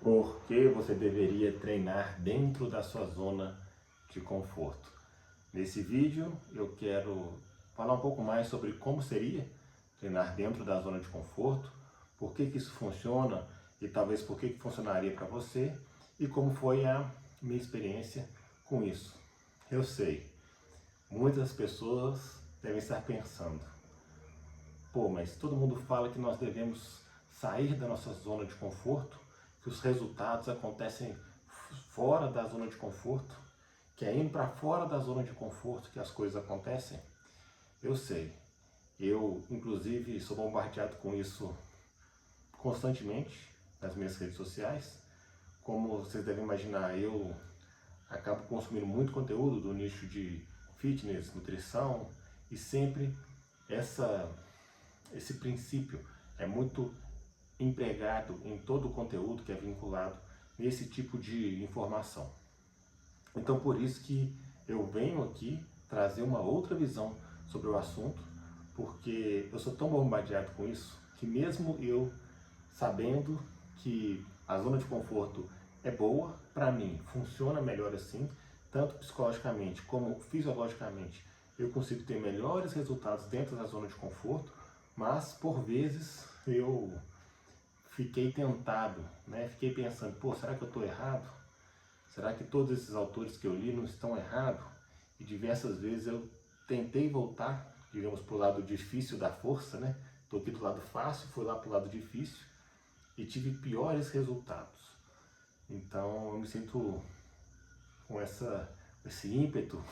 Por que você deveria treinar dentro da sua zona de conforto? Nesse vídeo eu quero falar um pouco mais sobre como seria treinar dentro da zona de conforto, por que isso funciona e talvez por que funcionaria para você e como foi a minha experiência com isso. Eu sei, muitas pessoas devem estar pensando, pô, mas todo mundo fala que nós devemos sair da nossa zona de conforto, que os resultados acontecem fora da zona de conforto, que é indo para fora da zona de conforto que as coisas acontecem. Eu sei, eu inclusive sou bombardeado com isso constantemente nas minhas redes sociais. Como vocês devem imaginar, eu acabo consumindo muito conteúdo do nicho de fitness, nutrição, e sempre esse princípio é muito empregado em todo o conteúdo que é vinculado nesse tipo de informação. Então por isso que eu venho aqui trazer uma outra visão sobre o assunto, porque eu sou tão bombardeado com isso que mesmo eu sabendo que a zona de conforto é boa, para mim funciona melhor assim, tanto psicologicamente como fisiologicamente, eu consigo ter melhores resultados dentro da zona de conforto, mas por vezes eu fiquei tentado, né? Fiquei pensando, pô, será que eu estou errado? Será que todos esses autores que eu li não estão errados? E diversas vezes eu tentei voltar, digamos, para o lado difícil da força, né? Estou aqui do lado fácil, fui lá para o lado difícil e tive piores resultados. Então eu me sinto com esse ímpeto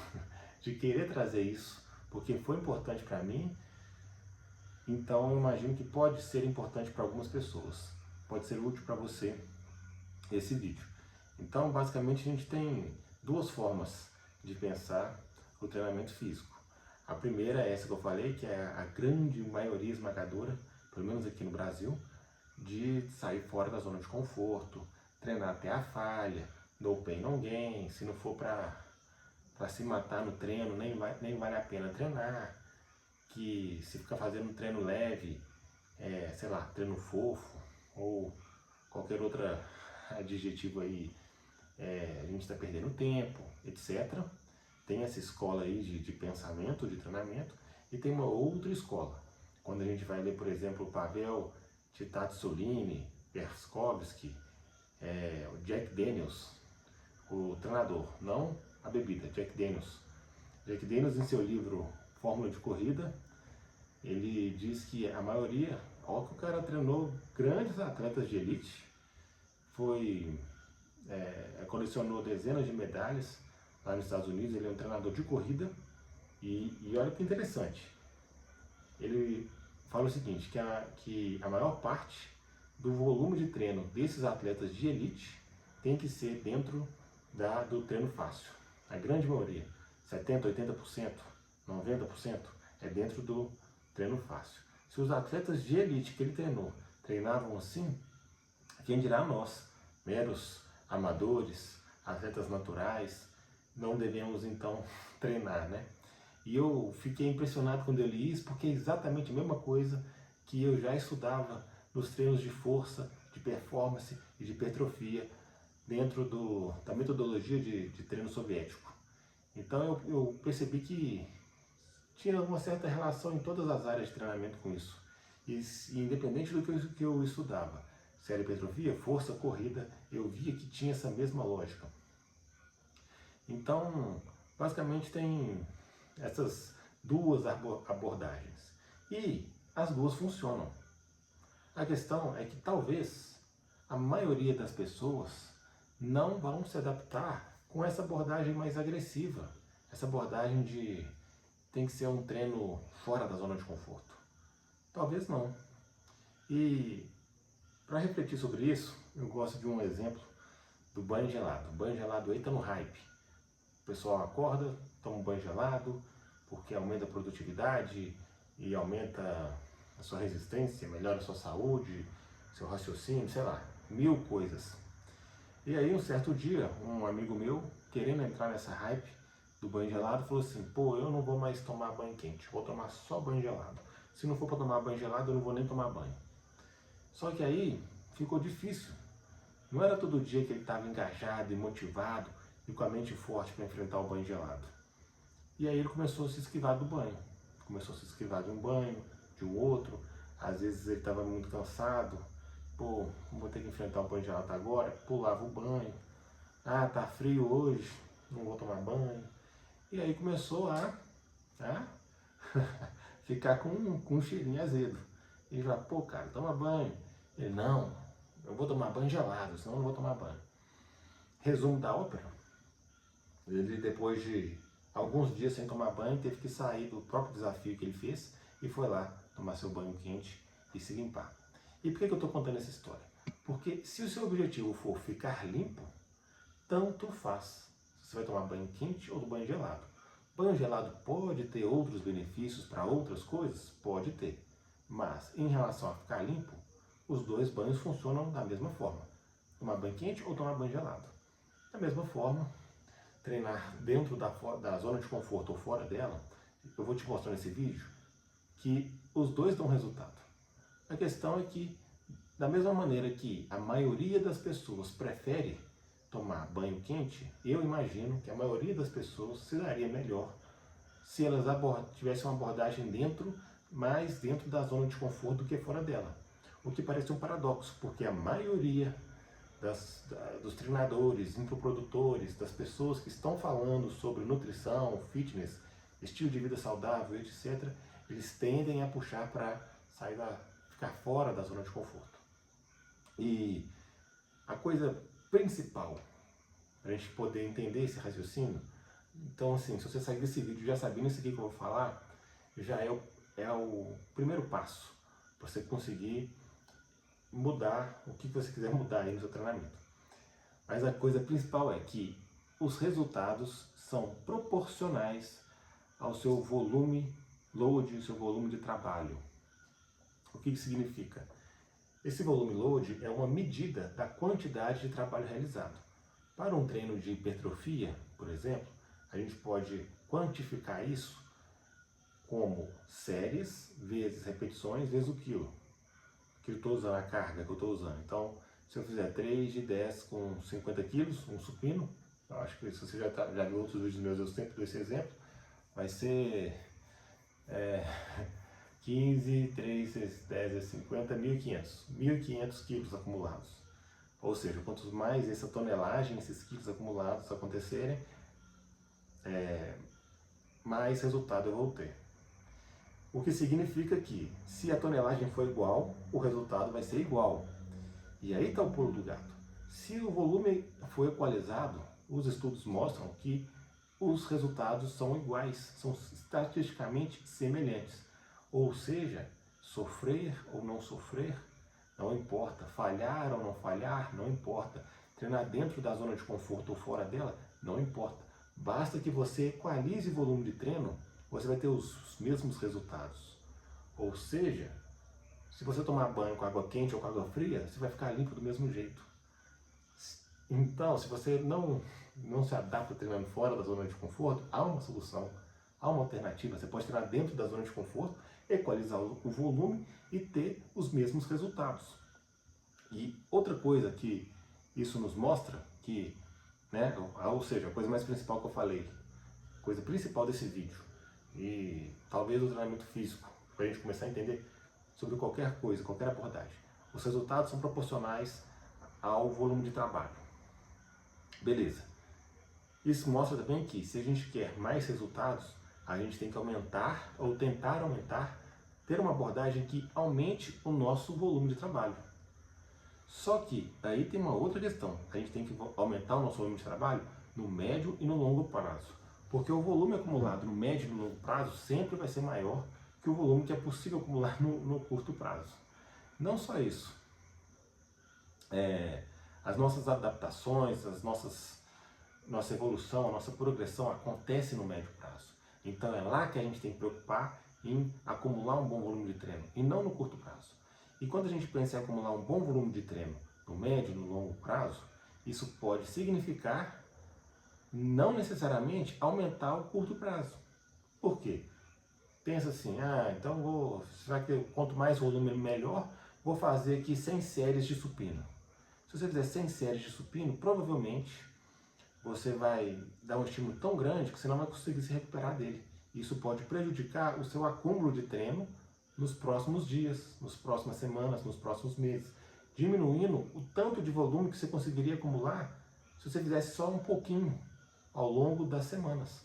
de querer trazer isso, porque foi importante para mim. Então eu imagino que pode ser importante para algumas pessoas, pode ser útil para você esse vídeo. Então basicamente a gente tem duas formas de pensar o treinamento físico. A primeira é essa que eu falei, que é a grande maioria esmagadora, pelo menos aqui no Brasil, de sair fora da zona de conforto, treinar até a falha, no pain no gain, se não for para se matar no treino, nem vale a pena treinar, que se ficar fazendo um treino leve, sei lá, treino fofo, ou qualquer outro adjetivo aí, a gente está perdendo tempo, etc. Tem essa escola aí de pensamento, de treinamento, e tem uma outra escola. Quando a gente vai ler, por exemplo, o Pavel Tsatsouline, Perskovsky, o Jack Daniels, o treinador, não a bebida, Jack Daniels. Jack Daniels, em seu livro Fórmula de Corrida, ele diz que a maioria, ó, que o cara treinou grandes atletas de elite, colecionou dezenas de medalhas lá nos Estados Unidos. Ele é um treinador de corrida e olha que interessante, ele fala o seguinte, que a maior parte do volume de treino desses atletas de elite tem que ser dentro do treino fácil. A grande maioria, 70%, 80%, 90% é dentro do treino fácil. Se os atletas de elite que ele treinou treinavam assim, quem dirá nós, meros amadores, atletas naturais, não devemos então treinar, né? E eu fiquei impressionado quando eu li isso, porque é exatamente a mesma coisa que eu já estudava nos treinos de força, de performance e de hipertrofia dentro da metodologia de treino soviético. Então eu percebi que tinha uma certa relação em todas as áreas de treinamento com isso. E independente do que eu estudava, se era hipertrofia, força, corrida, eu via que tinha essa mesma lógica. Então, basicamente tem essas duas abordagens. E as duas funcionam. A questão é que talvez a maioria das pessoas não vão se adaptar com essa abordagem mais agressiva. Essa abordagem de tem que ser um treino fora da zona de conforto. Talvez não. E para refletir sobre isso, eu gosto de um exemplo do banho gelado. O banho gelado aí está no hype. O pessoal acorda, toma um banho gelado, porque aumenta a produtividade e aumenta a sua resistência, melhora a sua saúde, seu raciocínio, sei lá, mil coisas. E aí um certo dia, um amigo meu, querendo entrar nessa hype do banho gelado, falou assim, pô, eu não vou mais tomar banho quente, vou tomar só banho gelado. Se não for para tomar banho gelado, eu não vou nem tomar banho. Só que aí ficou difícil Não era todo dia que ele estava engajado e motivado e com a mente forte para enfrentar o banho gelado. E aí ele começou a se esquivar do banho. Começou a se esquivar de um banho, de um outro. Às vezes ele estava muito cansado. Pô, vou ter que enfrentar o banho gelado agora. Pulava o banho. Ah, tá frio hoje, não vou tomar banho. E aí começou a ficar com um cheirinho azedo. Ele já, pô, cara, toma banho. Ele, não, eu vou tomar banho gelado, senão eu não vou tomar banho. Resumo da ópera, ele depois de alguns dias sem tomar banho, teve que sair do próprio desafio que ele fez e foi lá tomar seu banho quente e se limpar. E por que eu estou contando essa história? Porque se o seu objetivo for ficar limpo, tanto faz se você vai tomar banho quente ou do banho gelado. Banho gelado pode ter outros benefícios para outras coisas? Pode ter. Mas em relação a ficar limpo, os dois banhos funcionam da mesma forma. Tomar banho quente ou tomar banho gelado. Da mesma forma, treinar dentro da zona de conforto ou fora dela, eu vou te mostrar nesse vídeo que os dois dão resultado. A questão é que, da mesma maneira que a maioria das pessoas prefere tomar banho quente, eu imagino que a maioria das pessoas se daria melhor se elas tivessem uma abordagem mais dentro da zona de conforto do que fora dela. O que parece um paradoxo, porque a maioria dos treinadores, infoprodutores, das pessoas que estão falando sobre nutrição, fitness, estilo de vida saudável, etc., eles tendem a puxar para ficar fora da zona de conforto. E a coisa principal para a gente poder entender esse raciocínio, então assim, se você sair desse vídeo já sabendo isso aqui que eu vou falar, já é o primeiro passo para você conseguir mudar o que você quiser mudar aí no seu treinamento. Mas a coisa principal é que os resultados são proporcionais ao seu volume load, ao seu volume de trabalho. O que isso significa? Esse volume load é uma medida da quantidade de trabalho realizado. Para um treino de hipertrofia, por exemplo, a gente pode quantificar isso como séries vezes repetições vezes o quilo. Que eu estou usando, a carga que eu estou usando. Então, se eu fizer 3 de 10 com 50 quilos, um supino, eu acho que se você já viu outros vídeos meus, eu sempre dou esse exemplo, vai ser 15, 3, 10 é 50, 1.500 quilos acumulados. Ou seja, quanto mais essa tonelagem, esses quilos acumulados acontecerem, mais resultado eu vou ter. O que significa que, se a tonelagem for igual, o resultado vai ser igual. E aí está o pulo do gato. Se o volume for equalizado, os estudos mostram que os resultados são iguais, são estatisticamente semelhantes. Ou seja, sofrer ou não sofrer, não importa. Falhar ou não falhar, não importa. Treinar dentro da zona de conforto ou fora dela, não importa. Basta que você equalize o volume de treino, você vai ter os mesmos resultados. Ou seja, se você tomar banho com água quente ou com água fria, você vai ficar limpo do mesmo jeito. Então, se você não se adapta treinando fora da zona de conforto, há uma solução, há uma alternativa. Você pode treinar dentro da zona de conforto, equalizar o volume e ter os mesmos resultados. E outra coisa que isso nos mostra, que, ou seja, a coisa mais principal que eu falei, a coisa principal desse vídeo, e talvez o treinamento físico, para a gente começar a entender sobre qualquer coisa, qualquer abordagem. Os resultados são proporcionais ao volume de trabalho. Beleza. Isso mostra também que, se a gente quer mais resultados, a gente tem que aumentar ou tentar aumentar, ter uma abordagem que aumente o nosso volume de trabalho. Só que aí tem uma outra questão. A gente tem que aumentar o nosso volume de trabalho no médio e no longo prazo. Porque o volume acumulado no médio e no longo prazo sempre vai ser maior que o volume que é possível acumular no curto prazo. Não só isso. As nossas adaptações, nossa evolução, a nossa progressão acontece no médio prazo. Então é lá que a gente tem que preocupar em acumular um bom volume de treino e não no curto prazo. E quando a gente pensa em acumular um bom volume de treino no médio e no longo prazo, isso pode significar não necessariamente aumentar o curto prazo. Por quê? Pensa assim, então será que quanto mais volume melhor, vou fazer aqui 100 séries de supino. Se você fizer 100 séries de supino, provavelmente você vai dar um estímulo tão grande que você não vai conseguir se recuperar dele. Isso pode prejudicar o seu acúmulo de treino nos próximos dias, nas próximas semanas, nos próximos meses, diminuindo o tanto de volume que você conseguiria acumular se você fizesse só um pouquinho ao longo das semanas.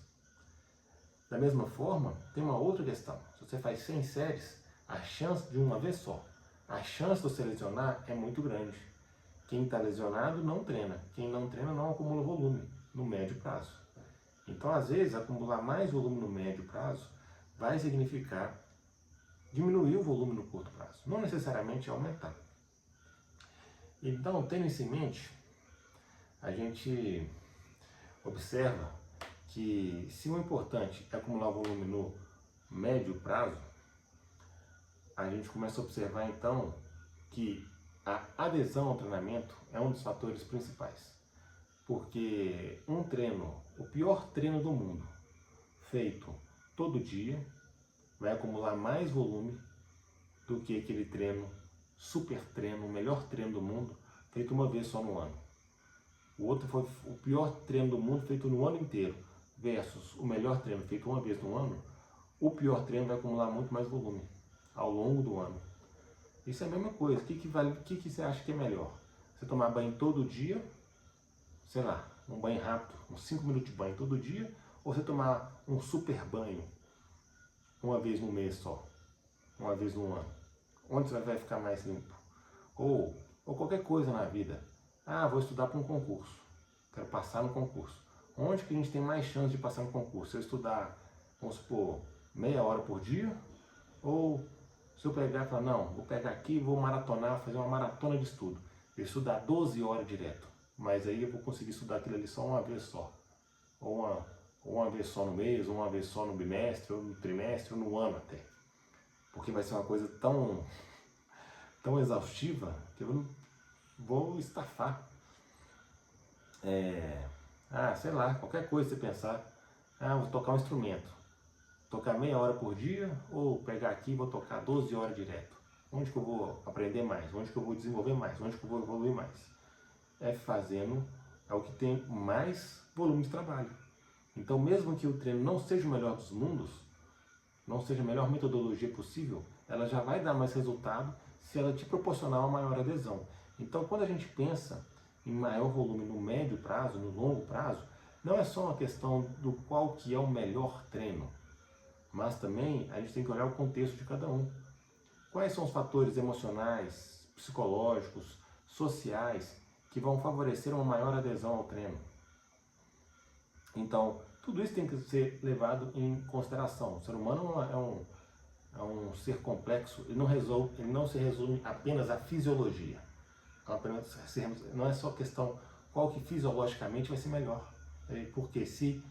Da mesma forma, tem uma outra questão. Se você faz 100 séries, a chance de uma vez só, a chance de você lesionar é muito grande. Quem está lesionado não treina. Quem não treina não acumula volume no médio prazo. Então, às vezes, acumular mais volume no médio prazo vai significar diminuir o volume no curto prazo, não necessariamente aumentar. Então, tendo isso em mente, a gente observa que se o importante é acumular volume no médio prazo, a gente começa a observar então que a adesão ao treinamento é um dos fatores principais. Porque um treino, o pior treino do mundo, feito todo dia, vai acumular mais volume do que aquele treino, super treino, o melhor treino do mundo, feito uma vez só no ano. O outro foi o pior treino do mundo feito no ano inteiro, versus o melhor treino feito uma vez no ano. O pior treino vai acumular muito mais volume ao longo do ano. Isso é a mesma coisa. O que você acha que é melhor? Você tomar banho todo dia, sei lá, um banho rápido, uns 5 minutos de banho todo dia, ou você tomar um super banho uma vez no mês só, uma vez no ano? Onde você vai ficar mais limpo? Ou qualquer coisa na vida. Ah, vou estudar para um concurso, quero passar no concurso. Onde que a gente tem mais chance de passar no concurso? Se eu estudar, vamos supor, meia hora por dia, ou se eu pegar e falar, não, vou pegar aqui e vou maratonar, fazer uma maratona de estudo. Eu estudar 12 horas direto, mas aí eu vou conseguir estudar aquilo ali só uma vez só. Ou uma vez só no mês, ou uma vez só no bimestre, ou no trimestre, ou no ano até. Porque vai ser uma coisa tão exaustiva que eu não vou estafar. Sei lá, qualquer coisa você pensar. Vou tocar um instrumento. Tocar meia hora por dia ou pegar aqui e vou tocar 12 horas direto? Onde que eu vou aprender mais? Onde que eu vou desenvolver mais? Onde que eu vou evoluir mais? É o que tem mais volume de trabalho. Então, mesmo que o treino não seja o melhor dos mundos, não seja a melhor metodologia possível, ela já vai dar mais resultado se ela te proporcionar uma maior adesão. Então, quando a gente pensa em maior volume no médio prazo, no longo prazo, não é só uma questão do qual que é o melhor treino, mas também a gente tem que olhar o contexto de cada um. Quais são os fatores emocionais, psicológicos, sociais que vão favorecer uma maior adesão ao treino? Então, tudo isso tem que ser levado em consideração. O ser humano é um ser complexo, ele não se resume apenas à fisiologia. Não é só questão qual que fisiologicamente vai ser melhor. Porque se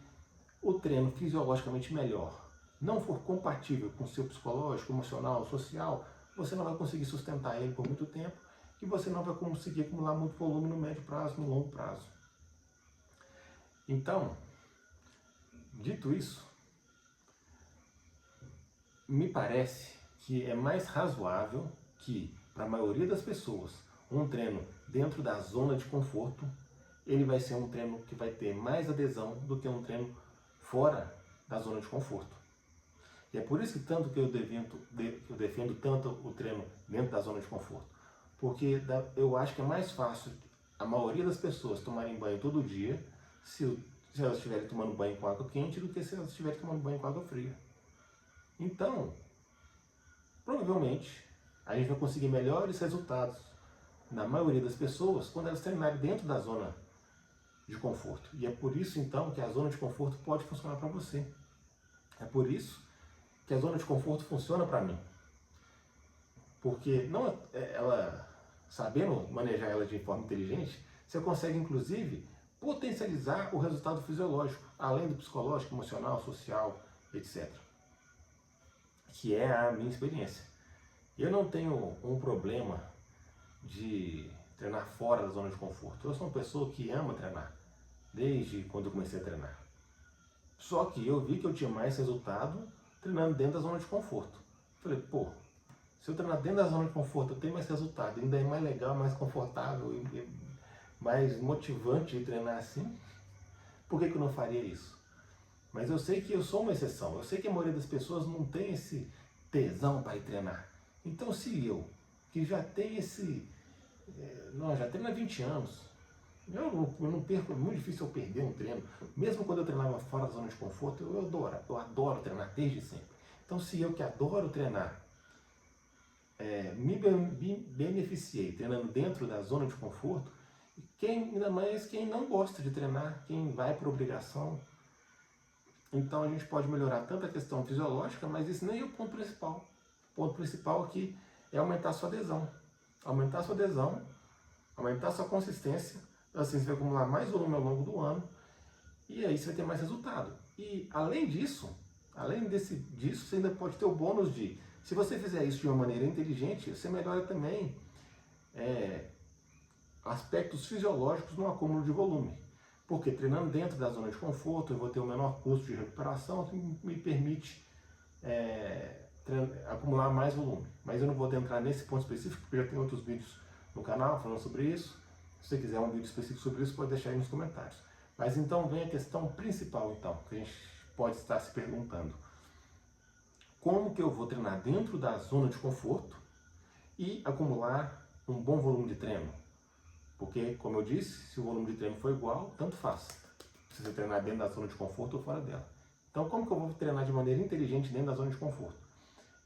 o treino fisiologicamente melhor não for compatível com o seu psicológico, emocional, social, você não vai conseguir sustentar ele por muito tempo e você não vai conseguir acumular muito volume no médio prazo, no longo prazo. Então, dito isso, me parece que é mais razoável que, para a maioria das pessoas, um treino dentro da zona de conforto, ele vai ser um treino que vai ter mais adesão do que um treino fora da zona de conforto. E é por isso que eu defendo tanto o treino dentro da zona de conforto. Porque eu acho que é mais fácil a maioria das pessoas tomarem banho todo dia se elas estiverem tomando banho com água quente do que se elas estiverem tomando banho com água fria. Então, provavelmente, a gente vai conseguir melhores resultados na maioria das pessoas quando elas treinarem dentro da zona de conforto. E é por isso, então, que a zona de conforto pode funcionar para você. É por isso que a zona de conforto funciona para mim. Porque sabendo manejar ela de forma inteligente, você consegue, inclusive, potencializar o resultado fisiológico, além do psicológico, emocional, social, etc. Que é a minha experiência. Eu não tenho um problema de treinar fora da zona de conforto. Eu sou uma pessoa que ama treinar, desde quando eu comecei a treinar. Só que eu vi que eu tinha mais resultado treinando dentro da zona de conforto. Falei, se eu treinar dentro da zona de conforto, eu tenho mais resultado, ainda é mais legal, mais confortável, mais motivante de treinar assim, por que eu não faria isso? Mas eu sei que eu sou uma exceção, eu sei que a maioria das pessoas não tem esse tesão para ir treinar. Então se eu, que já tenho já treino há 20 anos, eu não perco, é muito difícil eu perder um treino. Mesmo quando eu treinava fora da zona de conforto, eu adoro treinar desde sempre. Então se eu que adoro treinar, me beneficiei treinando dentro da zona de conforto, ainda mais quem não gosta de treinar, quem vai por obrigação. Então a gente pode melhorar tanto a questão fisiológica, mas isso nem é o ponto principal. O ponto principal aqui é aumentar a sua adesão. Aumentar a sua adesão, aumentar a sua consistência, assim você vai acumular mais volume ao longo do ano e aí você vai ter mais resultado. E além disso, você ainda pode ter o bônus de, se você fizer isso de uma maneira inteligente, você melhora também aspectos fisiológicos no acúmulo de volume. Porque treinando dentro da zona de conforto, eu vou ter um menor custo de recuperação, que me permite acumular mais volume. Mas eu não vou entrar nesse ponto específico, porque já tem outros vídeos no canal falando sobre isso. Se você quiser um vídeo específico sobre isso, pode deixar aí nos comentários. Mas então vem a questão principal, então, que a gente pode estar se perguntando. Como que eu vou treinar dentro da zona de conforto e acumular um bom volume de treino? Porque, como eu disse, se o volume de treino for igual, tanto faz. Se você treinar dentro da zona de conforto ou fora dela. Então, como que eu vou treinar de maneira inteligente dentro da zona de conforto?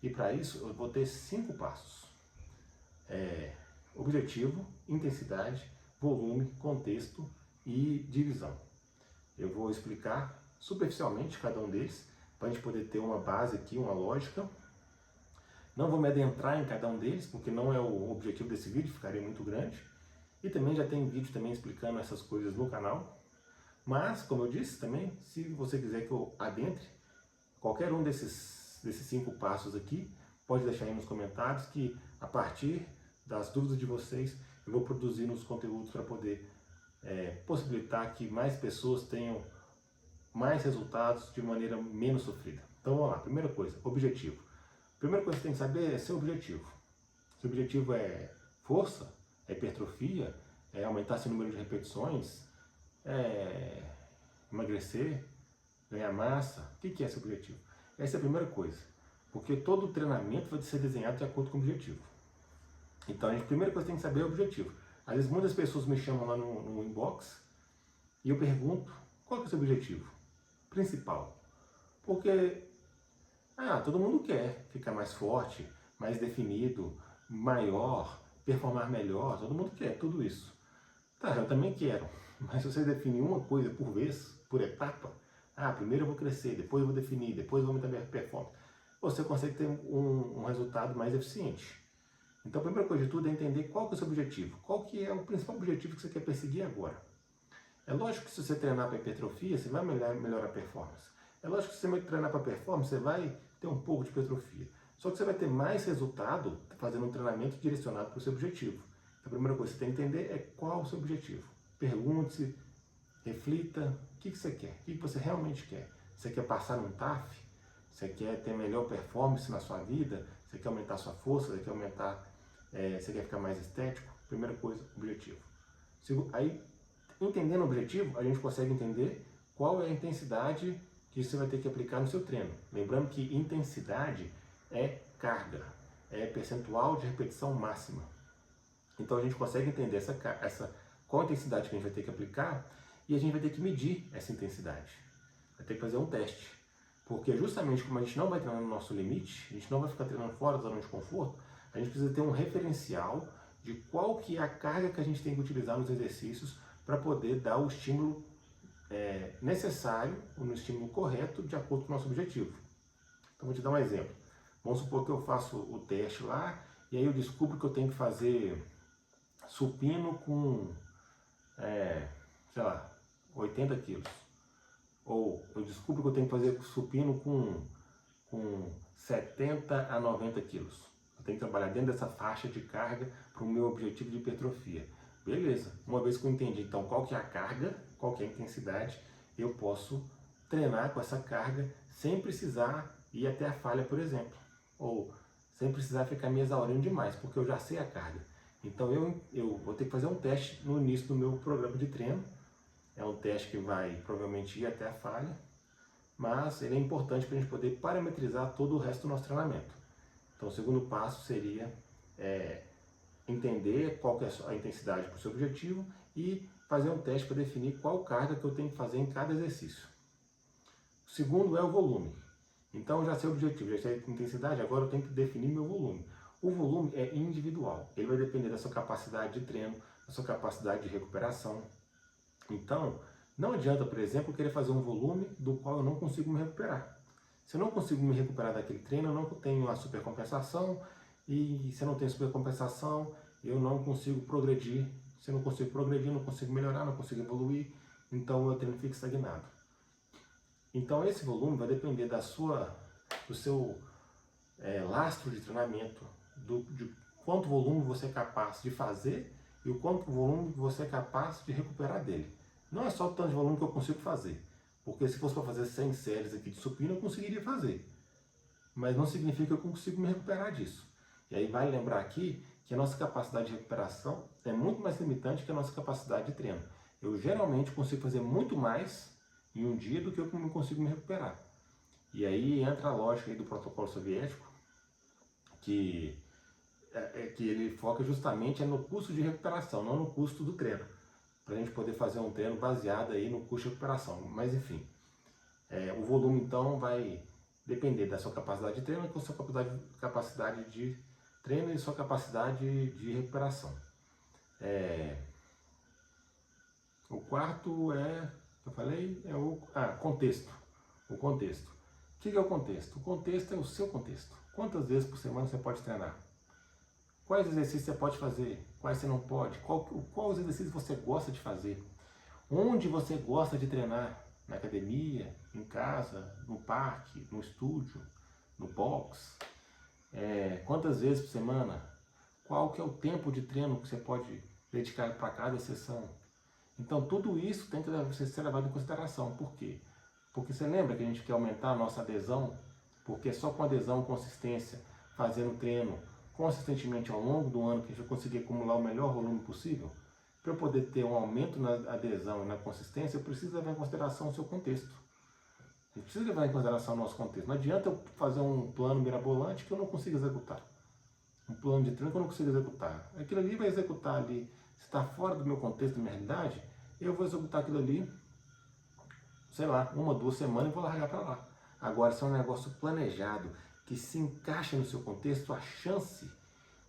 E para isso, eu vou ter 5 passos. Objetivo, intensidade, volume, contexto e divisão. Eu vou explicar superficialmente cada um deles, para a gente poder ter uma base aqui, uma lógica. Não vou me adentrar em cada um deles, porque não é o objetivo desse vídeo, ficaria muito grande. E também já tem vídeo também explicando essas coisas no canal. Mas, como eu disse também, se você quiser que eu adentre qualquer um desses 5 passos aqui, pode deixar aí nos comentários que a partir das dúvidas de vocês eu vou produzir nos conteúdos para poder possibilitar que mais pessoas tenham mais resultados de maneira menos sofrida. Então vamos lá, primeira coisa, objetivo. A primeira coisa que você tem que saber é seu objetivo. Seu objetivo é força, é hipertrofia, é aumentar seu número de repetições, é emagrecer, ganhar massa. O que é seu objetivo? Essa é a primeira coisa, porque todo treinamento vai ser desenhado de acordo com o objetivo. Então a primeira coisa que tem que saber é o objetivo. Às vezes muitas pessoas me chamam lá no inbox e eu pergunto, qual é o seu objetivo principal? Porque todo mundo quer ficar mais forte, mais definido, maior, performar melhor, todo mundo quer tudo isso. Tá, eu também quero, mas se você definir uma coisa por vez, por etapa, primeiro eu vou crescer, depois eu vou definir, depois eu vou aumentar minha performance, você consegue ter um resultado mais eficiente. Então a primeira coisa de tudo é entender qual que é o seu objetivo, qual que é o principal objetivo que você quer perseguir agora. É lógico que se você treinar para hipertrofia, você vai melhorar a performance. É lógico que se você treinar para performance, você vai ter um pouco de hipertrofia. Só que você vai ter mais resultado fazendo um treinamento direcionado para o seu objetivo. Então, a primeira coisa que você tem que entender é qual é o seu objetivo. Pergunte-se, reflita, o que você quer, o que você realmente quer. Você quer passar num TAF? Você quer ter melhor performance na sua vida? Você quer aumentar a sua força? Você quer você quer ficar mais estético? Primeira coisa, objetivo. Aí, entendendo o objetivo, a gente consegue entender qual é a intensidade que você vai ter que aplicar no seu treino. Lembrando que intensidade é carga, é percentual de repetição máxima. Então a gente consegue entender qual a intensidade que a gente vai ter que aplicar e a gente vai ter que medir essa intensidade. Vai ter que fazer um teste. Porque justamente como a gente não vai treinar no nosso limite, a gente não vai ficar treinando fora da zona de conforto, a gente precisa ter um referencial de qual que é a carga que a gente tem que utilizar nos exercícios para poder dar o estímulo necessário, no estímulo correto, de acordo com o nosso objetivo. Então vou te dar um exemplo. Vamos supor que eu faço o teste lá, e aí eu descubro que eu tenho que fazer supino com, sei lá, 80 quilos. Ou eu descubro que eu tenho que fazer supino com 70 a 90 quilos. Eu tenho que trabalhar dentro dessa faixa de carga para o meu objetivo de hipertrofia. Beleza, uma vez que eu entendi então qual que é a carga, qual que é a intensidade, eu posso treinar com essa carga sem precisar ir até a falha, por exemplo. Ou sem precisar ficar me exaurindo demais, porque eu já sei a carga. Então eu vou ter que fazer um teste no início do meu programa de treino. É um teste que vai provavelmente ir até a falha, mas ele é importante para a gente poder parametrizar todo o resto do nosso treinamento. Então o segundo passo seria entender qual que é a intensidade para o seu objetivo e fazer um teste para definir qual carga que eu tenho que fazer em cada exercício. O segundo é o volume. Então já sei o objetivo, já sei a intensidade, agora eu tenho que definir meu volume. O volume é individual, ele vai depender da sua capacidade de treino, da sua capacidade de recuperação. Então, não adianta, por exemplo, querer fazer um volume do qual eu não consigo me recuperar. Se eu não consigo me recuperar daquele treino, eu não tenho a supercompensação, e se eu não tenho supercompensação, eu não consigo progredir. Se eu não consigo progredir, não consigo melhorar, não consigo evoluir, então o meu treino fica estagnado. Então esse volume vai depender do seu lastro de treinamento, de quanto volume você é capaz de fazer e o quanto volume você é capaz de recuperar dele. Não é só o tanto de volume que eu consigo fazer, porque se fosse para fazer 100 séries aqui de supino, eu conseguiria fazer, mas não significa que eu consigo me recuperar disso. E aí vale lembrar aqui que a nossa capacidade de recuperação é muito mais limitante que a nossa capacidade de treino. Eu geralmente consigo fazer muito mais em um dia do que eu não consigo me recuperar. E aí entra a lógica aí do protocolo soviético, que ele foca justamente no custo de recuperação, não no custo do treino, para a gente poder fazer um treino baseado aí no custo de recuperação. Mas enfim, o volume então vai depender da sua capacidade de treino, com sua capacidade de treino e sua capacidade de recuperação. O quarto eu falei, é o contexto. O contexto. O que é o contexto? O contexto é o seu contexto. Quantas vezes por semana você pode treinar? Quais exercícios você pode fazer? Quais você não pode? Qual exercício você gosta de fazer? Onde você gosta de treinar? Na academia, em casa, no parque, no estúdio, no box? Quantas vezes por semana? Qual que é o tempo de treino que você pode dedicar para cada sessão? Então tudo isso tem que ser levado em consideração. Por quê? Porque você lembra que a gente quer aumentar a nossa adesão? Porque só com adesão, consistência, fazendo treino consistentemente ao longo do ano que a gente vai conseguir acumular o melhor volume possível. Para eu poder ter um aumento na adesão e na consistência, eu preciso levar em consideração o seu contexto. A gente precisa levar em consideração o nosso contexto. Não adianta eu fazer um plano mirabolante que eu não consigo executar. Um plano de treino que eu não consigo executar. Aquilo ali vai executar ali, se está fora do meu contexto, da minha realidade, eu vou executar aquilo ali, sei lá, 1 ou 2 semanas e vou largar para lá. Agora, se é um negócio planejado, que se encaixa no seu contexto, a chance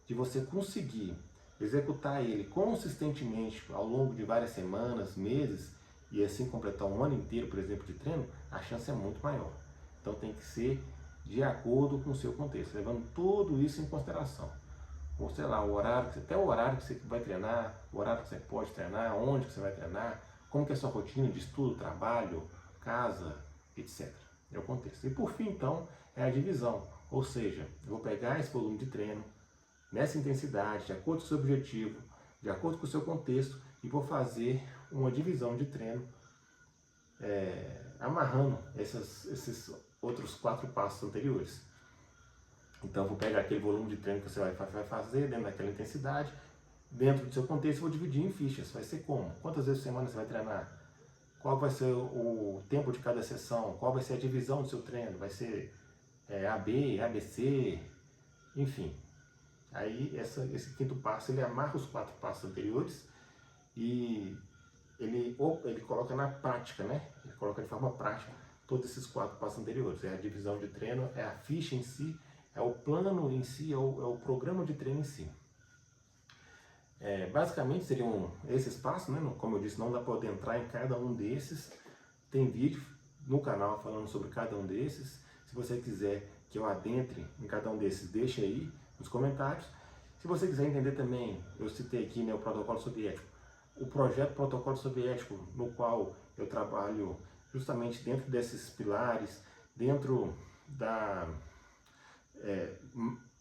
de você conseguir executar ele consistentemente ao longo de várias semanas, meses, e assim completar um ano inteiro, por exemplo, de treino, a chance é muito maior. Então tem que ser de acordo com o seu contexto, levando tudo isso em consideração. Ou sei lá, até o horário que você vai treinar, o horário que você pode treinar, onde que você vai treinar, como que é a sua rotina de estudo, trabalho, casa, etc. É o contexto. E por fim, então, é a divisão. Ou seja, eu vou pegar esse volume de treino, nessa intensidade, de acordo com o seu objetivo, de acordo com o seu contexto, e vou fazer uma divisão de treino, amarrando esses outros 4 passos anteriores. Então, eu vou pegar aquele volume de treino que você vai fazer, dentro daquela intensidade, dentro do seu contexto, eu vou dividir em fichas. Vai ser como? Quantas vezes por semana você vai treinar? Qual vai ser o tempo de cada sessão? Qual vai ser a divisão do seu treino? Vai ser AB, ABC, enfim. Aí esse quinto passo, ele amarra os 4 passos anteriores e ele coloca na prática, né? Ele coloca de forma prática todos esses 4 passos anteriores. É a divisão de treino, é a ficha em si, é o plano em si, é o programa de treino em si. Basicamente seriam esses passos, né? Como eu disse, não dá para entrar em cada um desses. Tem vídeo no canal falando sobre cada um desses. Se você quiser que eu adentre em cada um desses, deixa aí nos comentários. Se você quiser entender também, eu citei aqui, né, o protocolo soviético, o projeto protocolo soviético, no qual eu trabalho justamente dentro desses pilares, dentro da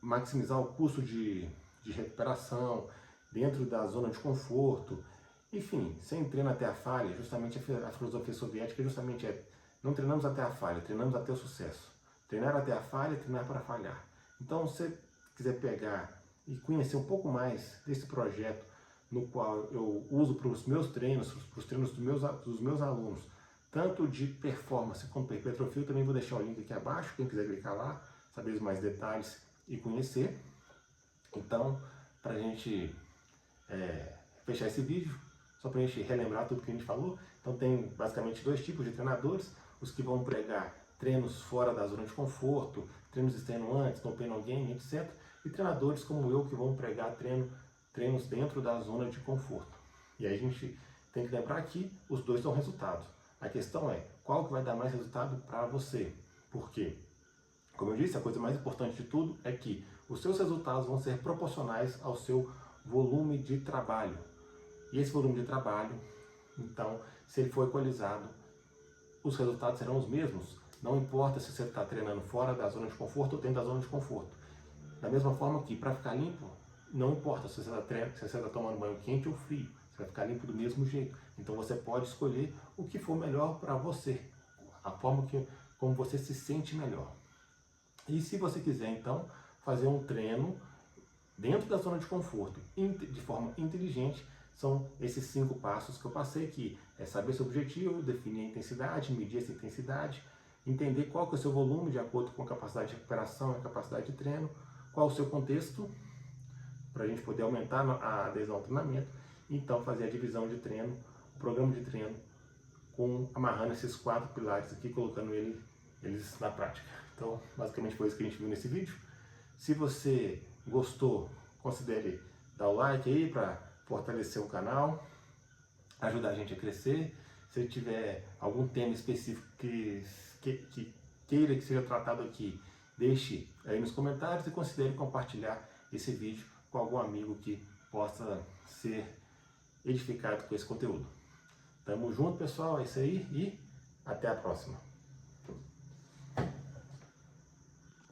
maximizar o custo de recuperação, dentro da zona de conforto, enfim, sem treino até a falha. Justamente a filosofia soviética justamente não treinamos até a falha, treinamos até o sucesso. Treinar até a falha, treinar para falhar. Então, se você quiser pegar e conhecer um pouco mais desse projeto no qual eu uso para os meus treinos, para os treinos dos meus alunos, tanto de performance quanto hipertrofia, eu também vou deixar o link aqui abaixo, quem quiser clicar lá, saber mais detalhes e conhecer. Então, para a gente fechar esse vídeo, só para a gente relembrar tudo que a gente falou, então tem basicamente dois tipos de treinadores: os que vão pregar treinos fora da zona de conforto, treinos extenuantes, no pain no gain, etc. E treinadores como eu que vão pregar treinos dentro da zona de conforto. E aí a gente tem que lembrar que os dois são resultados. A questão é qual que vai dar mais resultado para você. Por quê? Como eu disse, a coisa mais importante de tudo é que os seus resultados vão ser proporcionais ao seu volume de trabalho. E esse volume de trabalho, então, se ele for equalizado, os resultados serão os mesmos. Não importa se você está treinando fora da zona de conforto ou dentro da zona de conforto. Da mesma forma que, para ficar limpo, não importa se você está tomando banho quente ou frio, você vai ficar limpo do mesmo jeito. Então você pode escolher o que for melhor para você, a forma como você se sente melhor. E se você quiser, então, fazer um treino dentro da zona de conforto, de forma inteligente, são esses 5 passos que eu passei aqui. É saber seu objetivo, definir a intensidade, medir essa intensidade, entender qual que é o seu volume de acordo com a capacidade de recuperação e a capacidade de treino, qual o seu contexto, para a gente poder aumentar a adesão ao treinamento, e então fazer a divisão de treino, o programa de treino, amarrando esses 4 pilares aqui, colocando eles na prática. Então, basicamente foi isso que a gente viu nesse vídeo. Se você gostou, considere dar o like aí para fortalecer o canal, ajudar a gente a crescer. Se tiver algum tema específico que queira que seja tratado aqui, deixe aí nos comentários e considere compartilhar esse vídeo com algum amigo que possa ser edificado com esse conteúdo. Tamo junto, pessoal, é isso aí e até a próxima.